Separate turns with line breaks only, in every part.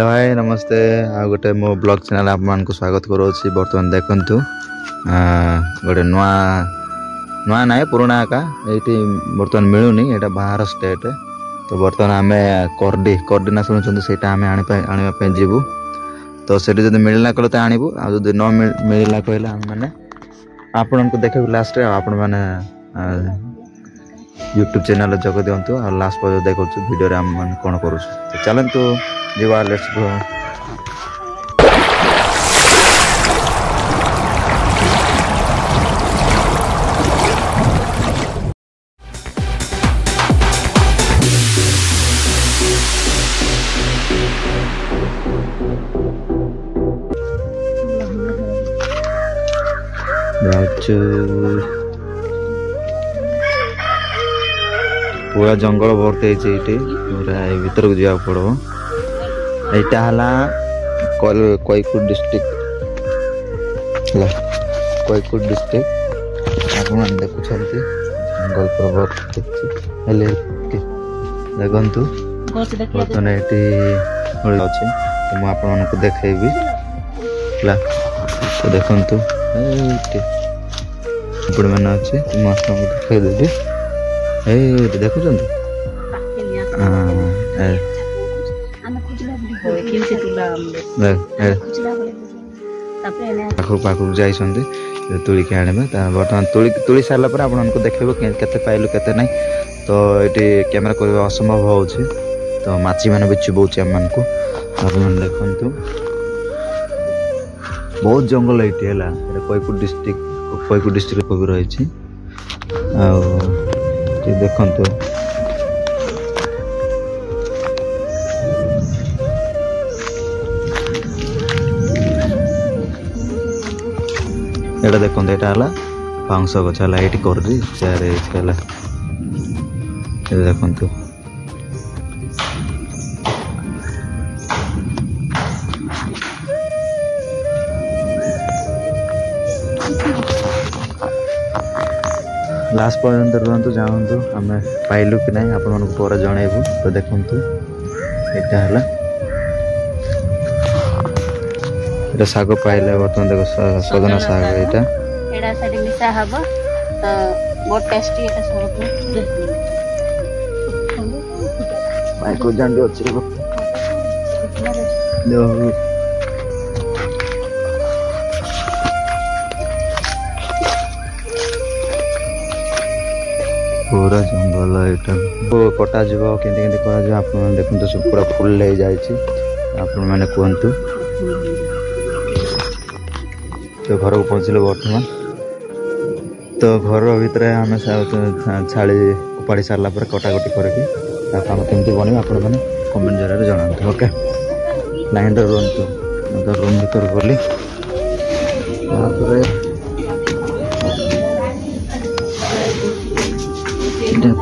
Hello भाई नमस्ते आ गोटे मो ब्लॉग चैनल आप मान को स्वागत करोछि। बर्तमान देखंतु गोटे नुआ नुआ ना पुराना का ये बर्तमान मिलूनी एटा बाहर स्टेट तो बर्तमान आम कर्डी ना शुणुं से आने जीवु तो सेठी जब मिलना कले तो आणबू आदि न मिलला कहले आम मैंने आपण को देखो लास्ट आपण मैंने यूट्यूब चैनल जग दिंतु और लास्ट पर देखो वीडियो आम मैंने कौन करूँ तो चलतु जीवा लेट्स गो। पूरा जंगल भरते पूरा भीतर को जावा पड़ो। यहाँ कोईकोट डिस्ट्रिक्ट कोईकोट डिस्ट्रिक्ट आप देखुं जंगल पर्वत देखु बर्तमान ये अच्छे तो मुझे देखी तो देखु मैंने अच्छे तो मुझे देखदेवी देखुं पाखक जाइए तुलिक आने बर्तमान तुली सारा आपको देखेबो केते पाइलु केते नहीं तो ये कैमेरा करवा असंभव हो तो माछी मैंने भी चुबौचे आम मानक देखु बहुत जंगल ये है कोईकोट डिस्ट्रिक्ट को भी रही देखु एटा देखो यहाँ बाउंस गच है ये कर चेयर देखु लास्ट पर्यंत रुहतु जानतु आम पाइलु कि ना आपण पर जनइबू तो देखु यहाँ है साग पाइले बर्तमान देख सजना साग यहाँ
मिसा हम तो बहुत टेस्टी
माइक्रो जांडी अच्छी पूरा जंगल यहाँ कटा जीव केंती कर आप देखते सब पूरा फुल ले जाने कहतु तो घर को पहुँचल बर्तमान तो घर भितर आम छाड़ी उपाड़ी सारा पर कटाकटी करके बनवा आपण मैंने कमेंट जरिए जनातु ओके लाइन रुहतु रूम भर गली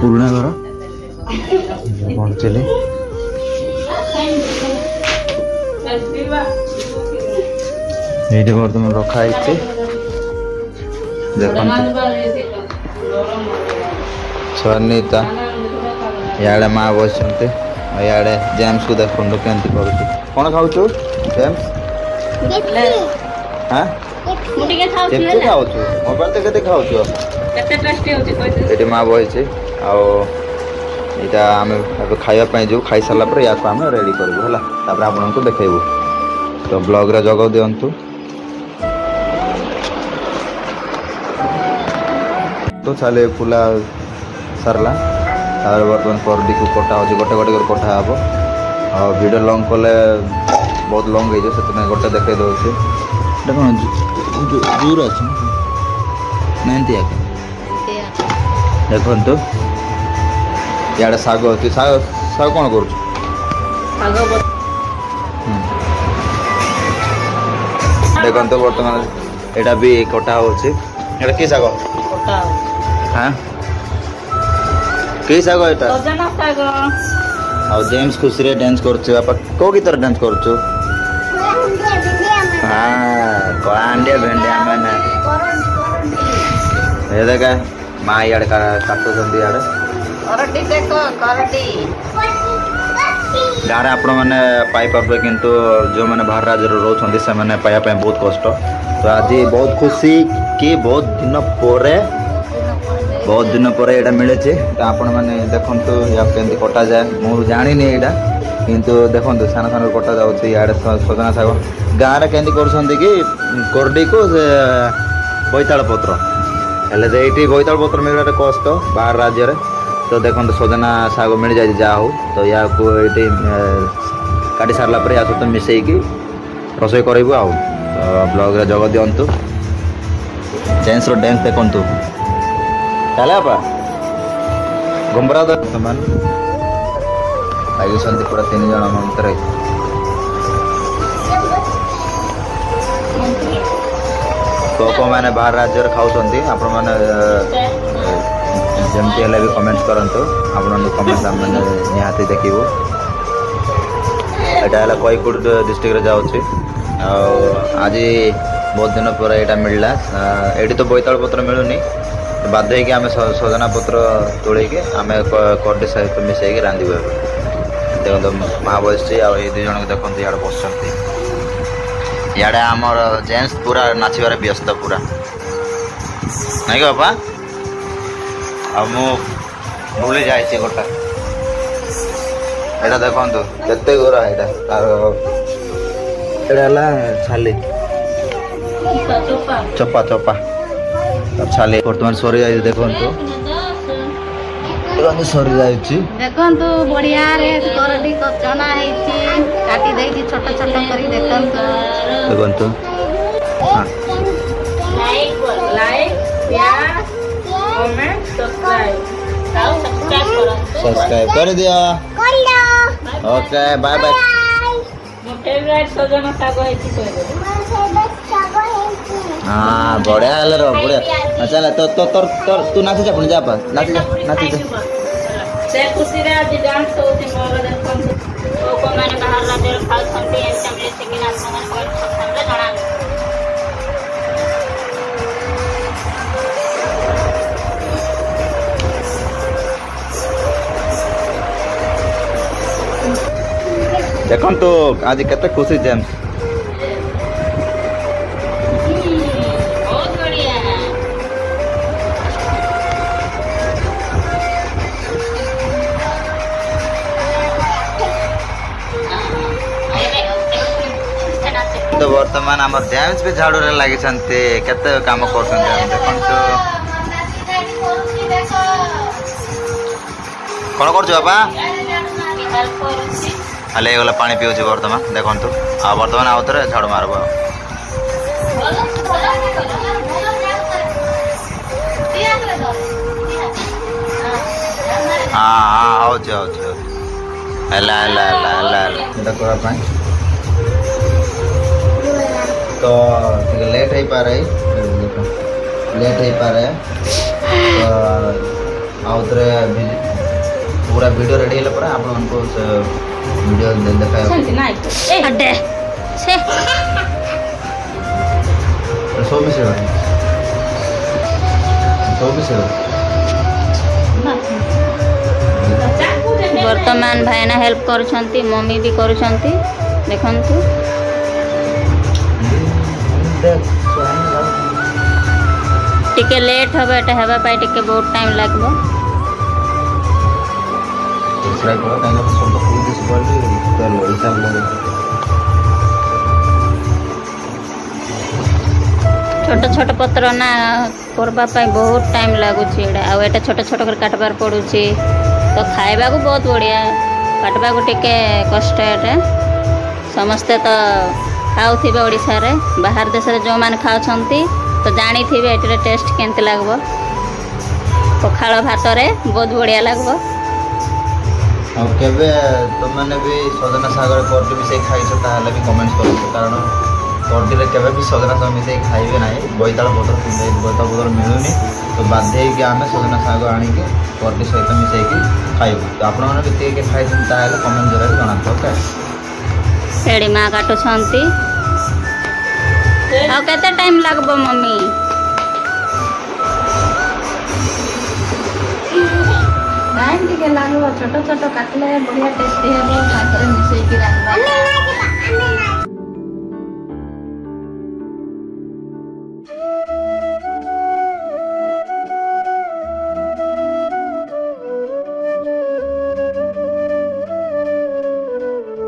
पुराना घर पहुँचली ये बर्तमान रखाई सनीता इे माँ बस इे जेम्स को देखो केमती कर कौन खाऊ जेम्स हाँ केमती खाऊ मोबाइल तो केते खाऊ ये माँ बही आईटा आम खावाई जो खाई सारा या आम रेडी करूँ है आपको देखेबू तो ब्लॉग रे जग दिंतु तो चले फुला सारा बर्तमान कर्डी को कटा हो गोटे गोटे कर कटा हे और वीडियो लंग कले बहुत लंग हो गोटे देखे दूसरे कौन जूर अच्छे देखु इे शाग अच्छी शाग कौन कर देखो बर्तमान यहाँ भी कटा हो कि शाग हाँ कि शाग यहाँ जेम्स खुशी रे डांस कर कौ गीत डांस कर अंडिया भेंडिया मैंने ये देखा माँ इे काटुंट इे गाँव में आपण मैंने पाइपर किंतु जो मैंने बाहर राज्य रोच से मैंने पाइबा बहुत कष्ट। तो आज बहुत खुशी कि बहुत दिन पर यहाँ मिले। तो आपण मैंने देखु या केमती कटा जाए मुझे जानी यहाँ किंतु देखो सान सान कटा जाए सजना शाग गाँव में केमती कर कोरडी को बोईताल पत्र हेल्ले ये बोईताल पत्र मिलने कष्ट बाहर राज्य में। तो देखो सजना शाग मिल जाए जहाँ हो तो या ये काटी सारा पर या सहित मिसेकी रोषे करूँ आ ब्लॉग रे जग दिंतु जेन्स डेन्स देखु चले आपा गुमरा बर्तमान लगे पूरा 3 जन मंत्र को मैंने बाहर राज्य खाऊँ आपण मैंने जमती है भी कमेंट करंतु आपण कमेंट मैंने निहाती देखिबो। एटा है कोईकोट डिस्ट्रिक्ट जाऊँगी आज बहुत दिन पर यहाँ मिलला। ये तो बोईताल पत्र मिलूनी बाध्य होगी आम सजना पत्र तोड़े आम कोरडी सहित मिसेक रांधु देखो माँ बस ये 2 जन देखते इे बस इे आमर जेन्स पूरा नाचबार व्यस्त पूरा नहीं बापा भूली जाए गोटा यहाँ देखु केते गोरा यहाँ तार छाली चपा चपा छाली बर्तमान सरी जाए देखो सरी
देखंतु बढ़िया रे करडी कचना हेची काटी देकी छोट छोट करी देखंतु
हां
लाइक शेयर कमेंट
सब्सक्राइब कर दिया ओके बाय बाय।
मो फेवरेट सजना साग हेची कह दे
हाँ बढ़िया है रो बढ़िया चल तो तो तो तू नाची जा पुणी जा पा नाची जा
से खुशी रे आज डांस होती मोर देखन को माने बाहर राज्य खाल संती एम मिले से कि नाच संग कोन हमरे जणा
देखन तो आज केते खुशी जेम्स तो वर्तमान आम जेम्स भी झाड़ू लगी केते काम कर कौन कर बापा हेल्ले गला पानी पीऊँ बर्तमान देखु आ बर्तमान आउ थे झाड़ू मारब हाँ हाँ तो लेट हो पा रही लेट हो पा रहे तो आउ थे पूरा वीडियो रेडी है आप वीडियो देखा
वर्तमान भाईना हेल्प करुछंती मम्मी भी करुछंती देखंतु टिके लेट हबे एटा हेबा पाई टिके बहुत टाइम लागबो छोट छोट पत्र ना करबा पाई बहुत टाइम लागुची एटा आ एटा छोट छोट कर काटबार पड़ुची तो खाइबा को बहुत बढ़िया काटबा को टिके कष्ट एटा समस्ते तो खाऊे ओडिशा रे बाहर देश रे जो माने खाउछंती तो जानी थे एटर टेस्ट केमती लागबो पखाल भात रे बहुत बढ़िया लागबो
केबे तुम मैंने भी सजना सागर कोरडी मिसे खाइछ ताले भी कमेंट करो कारण कोरडी रे केबे भी सजना साग मिसे खाइबे नाही बोईताल पत्र मिलुनी तो बाध्य कि आम सजना साग आनी के कोरडी सहित मिसे खाइबू तो आपण माने केते के खाइछन ताले कमेंट जरा जणा ओके
सेड़ी माँ काटुछंती आ केते टाइम लागबो मम्मी टाइम टिके लागो छोट छोट काटले बढ़िया टेस्टी हेबो ताकरे मिसई की रांधबा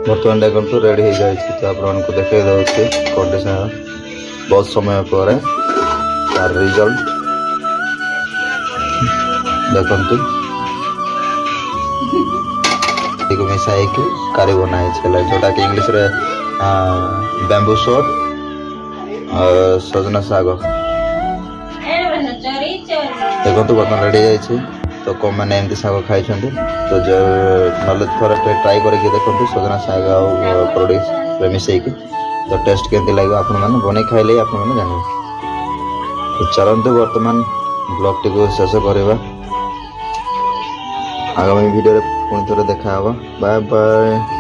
बर्तमान देखो रेडी हो जाए तो आपको देखे दूसरी कंडीशन बहुत समय पर तार रिजल्ट देखु मिसाई कारी बनाई जोटा कि इंग्लिश रे बैम्बू शॉट और सजना साग देखो बर्तमान रेडी जाइए तो कम मैंने एमती साग खाई तो जो नॉलेज थोड़ा ट्राई करके देखो सजना साग प्रोडक्ट मिसेक तो टेस्ट केमती लगे आप बन खाइले आप जानवे तो चलते बर्तमान ब्लॉग टी को शेष करवा आगामी वीडियो पुणी थे देखा बाय बाय।